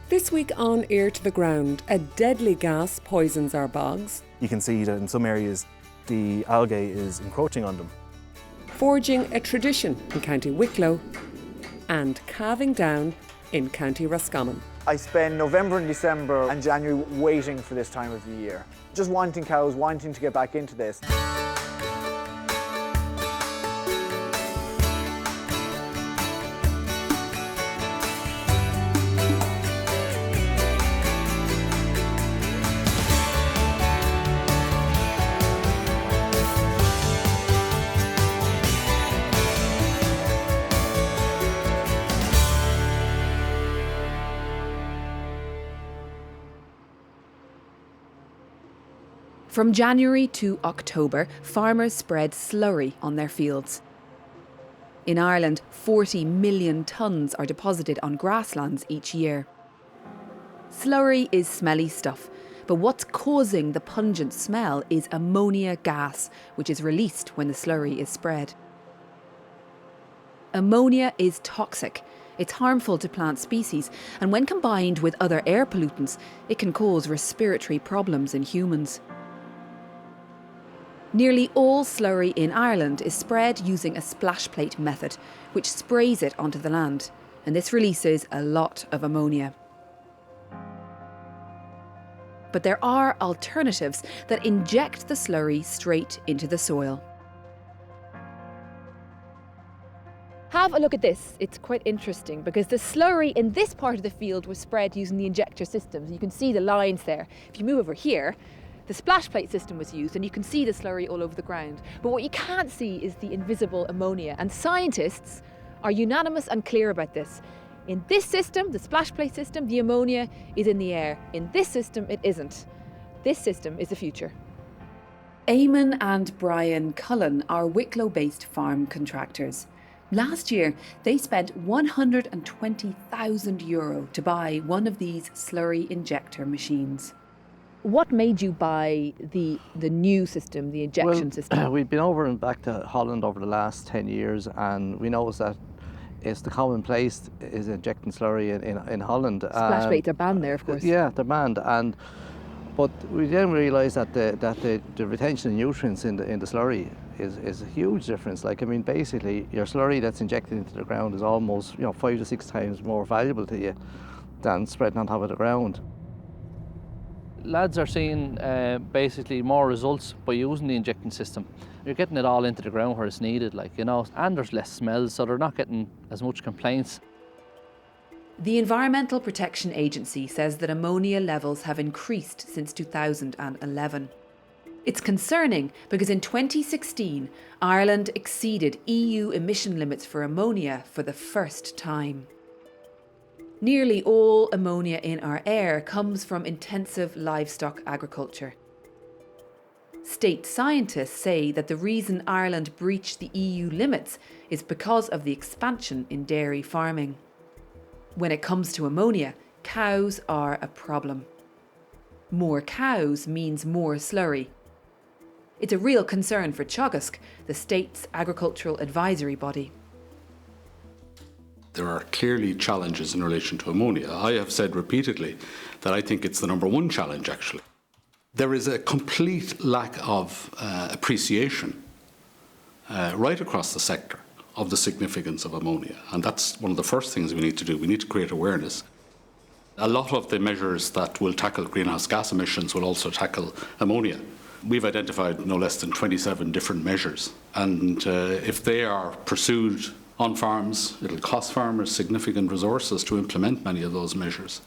This week on Ear to the Ground, a deadly gas poisons our bogs. You can see that in some areas the algae is encroaching on them. Forging a tradition in County Wicklow and calving down in County Roscommon. I spend November and December and January waiting for this time of the year. Just wanting cows, wanting to get back into this. From January to October, farmers spread slurry on their fields. In Ireland, 40 million tonnes are deposited on grasslands each year. Slurry is smelly stuff, but what's causing the pungent smell is ammonia gas, which is released when the slurry is spread. Ammonia is toxic. It's harmful to plant species, and when combined with other air pollutants, it can cause respiratory problems in humans. Nearly all slurry in Ireland is spread using a splash plate method, which sprays it onto the land, and this releases a lot of ammonia. But there are alternatives that inject the slurry straight into the soil. Have a look at this. It's quite interesting because the slurry in this part of the field was spread using the injector systems. You can see the lines there. If you move over here, the splash plate system was used and you can see the slurry all over the ground. But what you can't see is the invisible ammonia, and scientists are unanimous and clear about this. In this system, the splash plate system, the ammonia is in the air. In this system, it isn't. This system is the future. Eamon and Brian Cullen are Wicklow-based farm contractors. Last year, they spent €120,000 to buy one of these slurry injector machines. What made you buy the new system, the injection system? We've been over and back to Holland over the last 10 years, and we noticed that it's the commonplace is injecting slurry in Holland. Splash plates are banned there, of course. Yeah, they're banned, but we then realised that the retention of nutrients in the slurry is a huge difference. Basically, your slurry that's injected into the ground is almost 5 to 6 times more valuable to you than spreading on top of the ground. Lads are seeing basically more results by using the injecting system. You're getting it all into the ground where it's needed, and there's less smells, so they're not getting as much complaints. The Environmental Protection Agency says that ammonia levels have increased since 2011. It's concerning because in 2016, Ireland exceeded EU emission limits for ammonia for the first time. Nearly all ammonia in our air comes from intensive livestock agriculture. State scientists say that the reason Ireland breached the EU limits is because of the expansion in dairy farming. When it comes to ammonia, cows are a problem. More cows means more slurry. It's a real concern for Teagasc, the state's agricultural advisory body. There are clearly challenges in relation to ammonia. I have said repeatedly that I think it's the number one challenge, actually. There is a complete lack of appreciation right across the sector of the significance of ammonia, and that's one of the first things we need to do. We need to create awareness. A lot of the measures that will tackle greenhouse gas emissions will also tackle ammonia. We've identified no less than 27 different measures, and if they are pursued on farms, it'll cost farmers significant resources to implement many of those measures.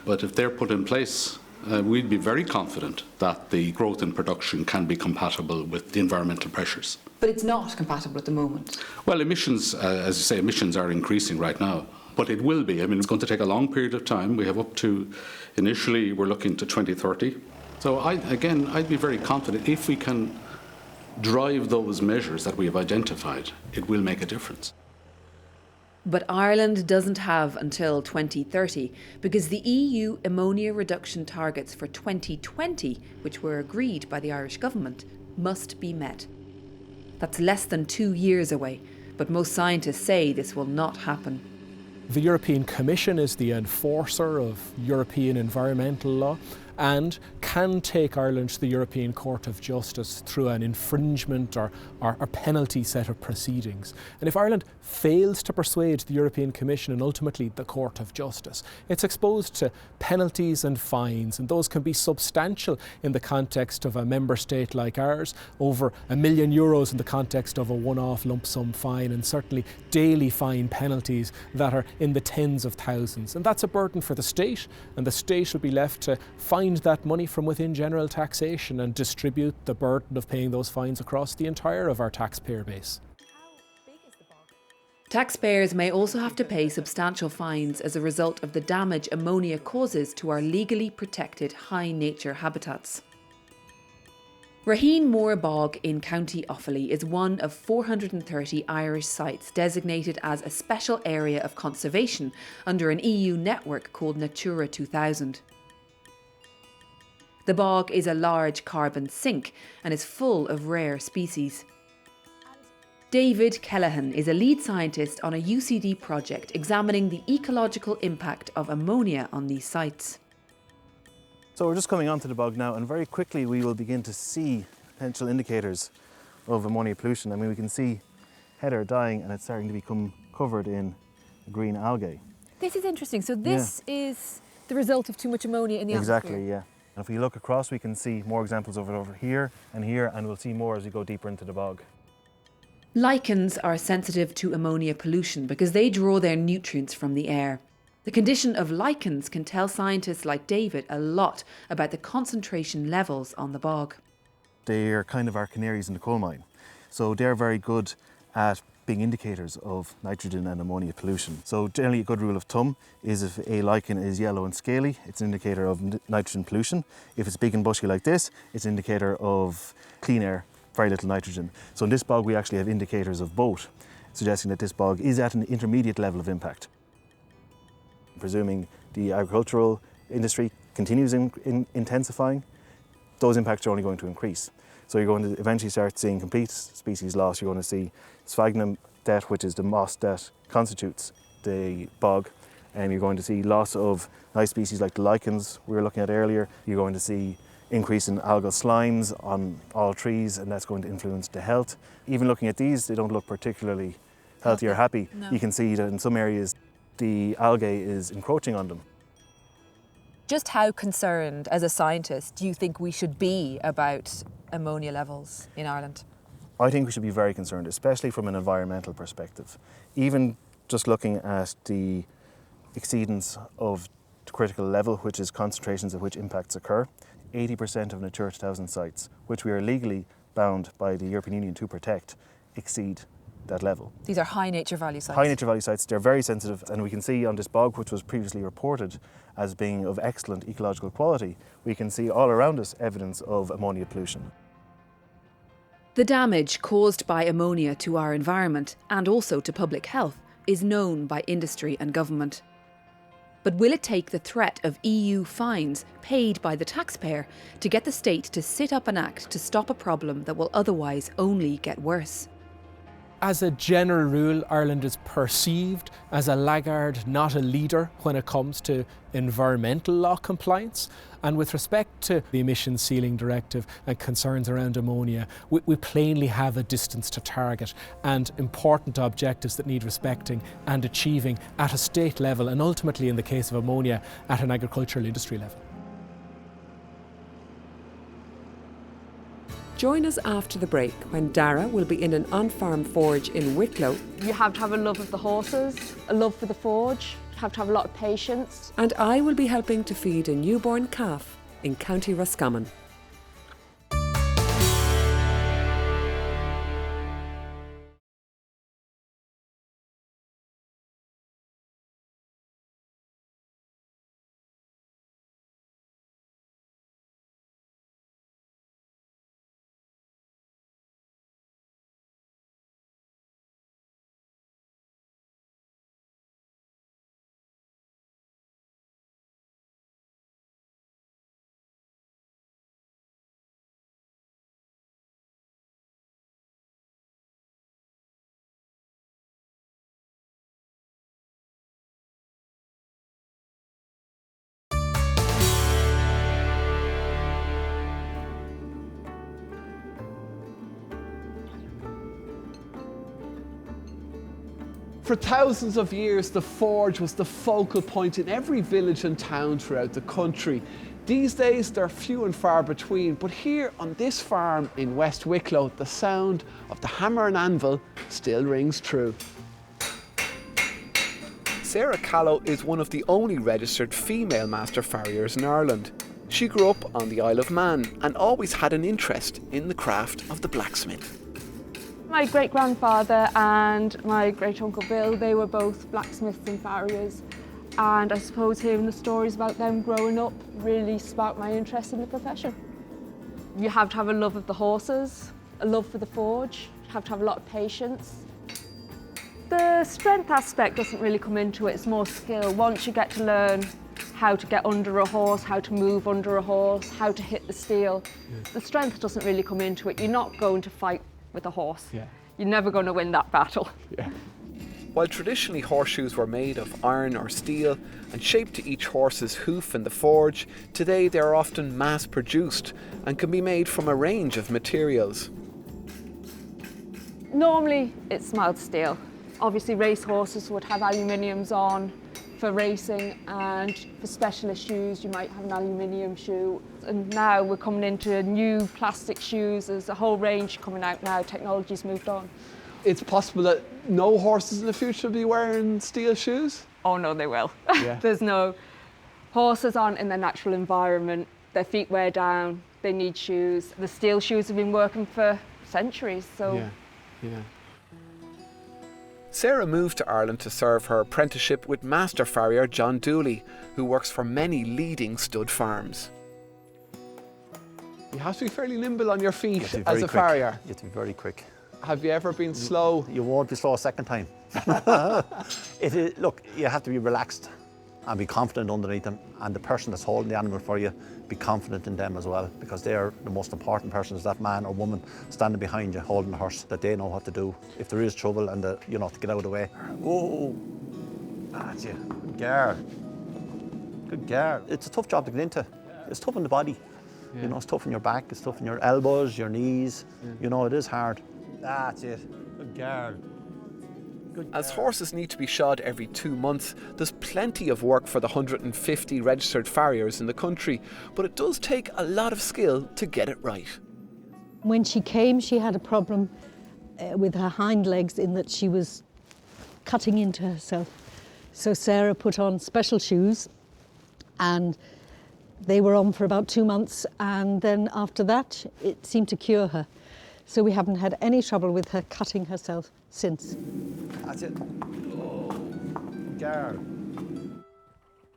But if they're put in place, we'd be very confident that the growth in production can be compatible with the environmental pressures. But it's not compatible at the moment. Well, emissions, as you say, emissions are increasing right now. But it will be. It's going to take a long period of time. We have up to, initially, we're looking to 2030. So I'd be very confident if we can drive those measures that we have identified, it will make a difference. But Ireland doesn't have until 2030 because the EU ammonia reduction targets for 2020, which were agreed by the Irish government, must be met. That's less than 2 years away, but most scientists say this will not happen. The European Commission is the enforcer of European environmental law and can take Ireland to the European Court of Justice through an infringement or penalty set of proceedings. And if Ireland fails to persuade the European Commission and ultimately the Court of Justice, it's exposed to penalties and fines, and those can be substantial in the context of a member state like ours, over €1 million in the context of a one-off lump sum fine, and certainly daily fine penalties that are in the tens of thousands. And that's a burden for the state, and the state would be left to find that money from within general taxation and distribute the burden of paying those fines across the entire of our taxpayer base. Taxpayers may also have to pay substantial fines as a result of the damage ammonia causes to our legally protected high nature habitats. Raheen Moor Bog in County Offaly is one of 430 Irish sites designated as a special area of conservation under an EU network called Natura 2000. The bog is a large carbon sink and is full of rare species. David Kellahan is a lead scientist on a UCD project examining the ecological impact of ammonia on these sites. So we're just coming onto the bog now, and very quickly we will begin to see potential indicators of ammonia pollution. I mean, we can see heather dying and it's starting to become covered in green algae. This is interesting. So this is the result of too much ammonia in the atmosphere? Exactly, yeah. And if we look across, we can see more examples of it over here, and we'll see more as we go deeper into the bog. Lichens are sensitive to ammonia pollution because they draw their nutrients from the air. The condition of lichens can tell scientists like David a lot about the concentration levels on the bog. They're kind of our canaries in the coal mine. So they're very good at being indicators of nitrogen and ammonia pollution. So generally a good rule of thumb is if a lichen is yellow and scaly, it's an indicator of nitrogen pollution. If it's big and bushy like this, it's an indicator of clean air, very little nitrogen. So in this bog we actually have indicators of both, suggesting that this bog is at an intermediate level of impact. Presuming the agricultural industry continues intensifying, those impacts are only going to increase. So you're going to eventually start seeing complete species loss. You're going to see sphagnum death, which is the moss that constitutes the bog, and you're going to see loss of nice species like the lichens we were looking at earlier. You're going to see increase in algal slimes on all trees, and that's going to influence the health. Even looking at these, they don't look particularly healthy or happy. No. You can see that in some areas the algae is encroaching on them. Just how concerned, as a scientist, do you think we should be about ammonia levels in Ireland? I think we should be very concerned, especially from an environmental perspective. Even just looking at the exceedance of the critical level, which is concentrations at which impacts occur, 80% of Natura 2000 sites, which we are legally bound by the European Union to protect, exceed that level. These are high nature value sites. High nature value sites, they're very sensitive, and we can see on this bog, which was previously reported as being of excellent ecological quality, we can see all around us evidence of ammonia pollution. The damage caused by ammonia to our environment and also to public health is known by industry and government. But will it take the threat of EU fines paid by the taxpayer to get the state to sit up and act to stop a problem that will otherwise only get worse? As a general rule, Ireland is perceived as a laggard, not a leader when it comes to environmental law compliance. And with respect to the emissions ceiling directive and concerns around ammonia, we plainly have a distance to target and important objectives that need respecting and achieving at a state level, and ultimately in the case of ammonia at an agricultural industry level. Join us after the break when Dara will be in an on-farm forge in Wicklow. You have to have a love of the horses, a love for the forge, you have to have a lot of patience. And I will be helping to feed a newborn calf in County Roscommon. For thousands of years, the forge was the focal point in every village and town throughout the country. These days, they're few and far between, but here on this farm in West Wicklow, the sound of the hammer and anvil still rings true. Sarah Callow is one of the only registered female master farriers in Ireland. She grew up on the Isle of Man and always had an interest in the craft of the blacksmith. My great-grandfather and my great-uncle Bill, they were both blacksmiths and farriers. And I suppose hearing the stories about them growing up really sparked my interest in the profession. You have to have a love of the horses, a love for the forge, you have to have a lot of patience. The strength aspect doesn't really come into it, it's more skill. Once you get to learn how to get under a horse, how to move under a horse, how to hit the steel, the strength doesn't really come into it. You're not going to fight with a horse. You're never going to win that battle. While traditionally horseshoes were made of iron or steel and shaped to each horse's hoof in the forge, today they are often mass-produced and can be made from a range of materials. Normally it's mild steel. Obviously race horses would have aluminiums on for racing, and for specialist shoes you might have an aluminium shoe. And now we're coming into new plastic shoes. There's a whole range coming out now. Technology's moved on. It's possible that no horses in the future will be wearing steel shoes? Oh no, they will. There's no horses aren't in their natural environment. Their feet wear down. They need shoes. The steel shoes have been working for centuries. So. Sarah moved to Ireland to serve her apprenticeship with master farrier John Dooley, who works for many leading stud farms. You have to be fairly nimble on your feet as a farrier. You have to be very quick. Have you ever been slow? You won't be slow a second time. Look, you have to be relaxed and be confident underneath them, and the person that's holding the animal for you, be confident in them as well, because they're the most important person, is that man or woman standing behind you holding the horse, that they know what to do if there is trouble, and to get out of the way. Oh, that's it. Good girl. Good girl. It's a tough job to get into. It's tough on the body. It's tough on your back, it's tough on your elbows, your knees. It is hard. That's it. Good girl. As horses need to be shod every 2 months, there's plenty of work for the 150 registered farriers in the country, but it does take a lot of skill to get it right. When she came, she had a problem with her hind legs, in that she was cutting into herself. So Sarah put on special shoes, and they were on for about 2 months, and then after that it seemed to cure her. So we haven't had any trouble with her cutting herself since. That's it. Oh, girl.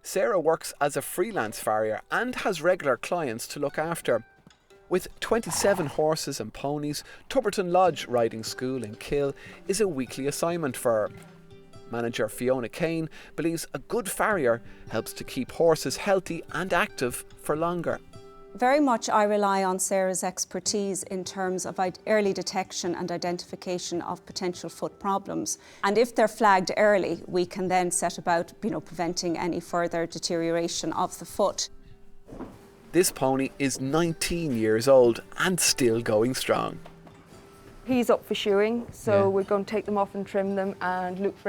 Sarah works as a freelance farrier and has regular clients to look after. With 27 horses and ponies, Tubberton Lodge Riding School in Kill is a weekly assignment for her. Manager Fiona Kane believes a good farrier helps to keep horses healthy and active for longer. Very much I rely on Sarah's expertise in terms of early detection and identification of potential foot problems. And if they're flagged early, we can then set about preventing any further deterioration of the foot. This pony is 19 years old and still going strong. He's up for shoeing, so we're going to take them off and trim them and look for